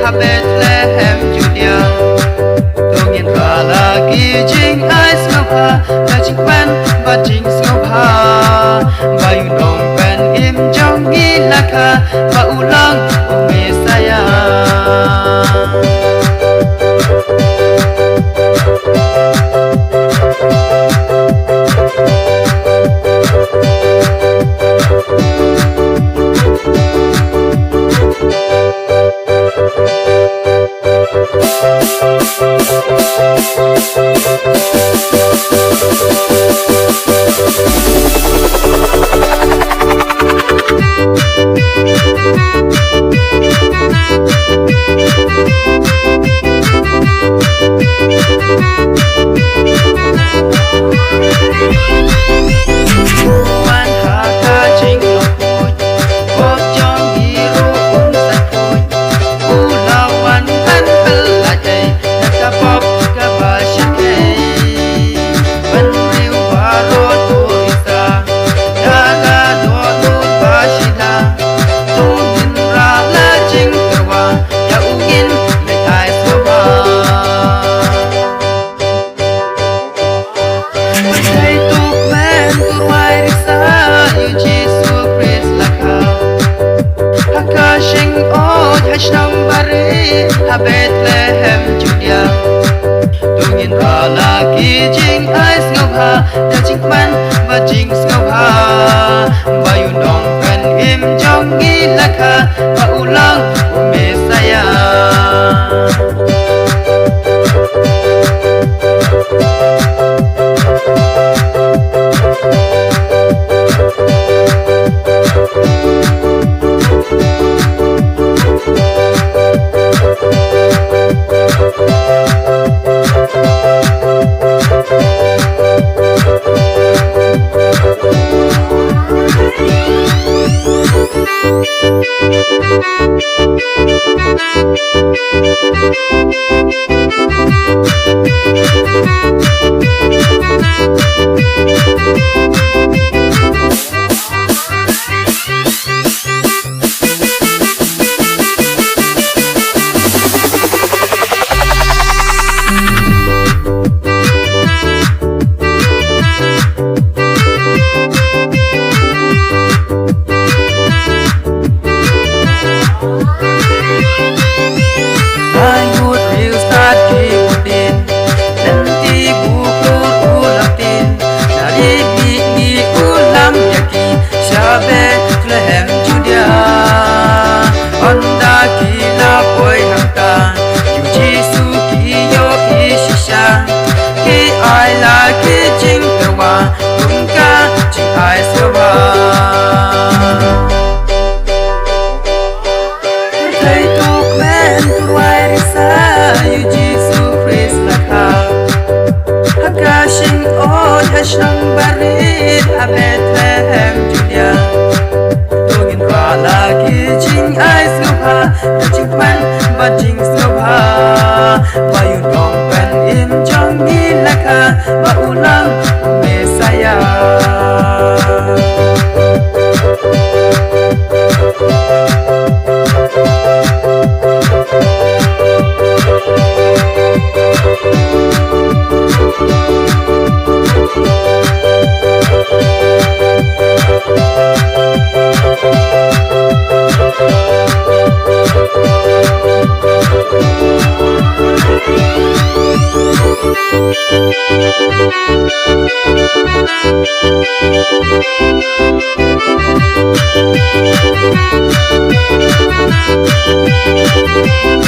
Bethlehem Judea Dongin rala kijing ais ngapa Kajing pen bajing ngapa Bayu dong pen im jong gilaka Ba ulang umi saya Bethlehem Judea Dongin rala kijing ais ngapa Kajing pen bajing ngapa Bayu dong pen im jong gilaka Ba ulang umi saya Bethlehem Judea Onda kila boy hangta Yu Jisu ki yo ishisha Ki ai la ki jing terwa Tungka jing ai sewa Thầy tuk men tuai risa Yu Jisu Christ laka Hakashing on hashnang barit Bethlehem Judea Kijing ais ngapa Kajing pen bajing ngapa Bayu dong pen im jong gilaka Ba ulang umi saya Thank you.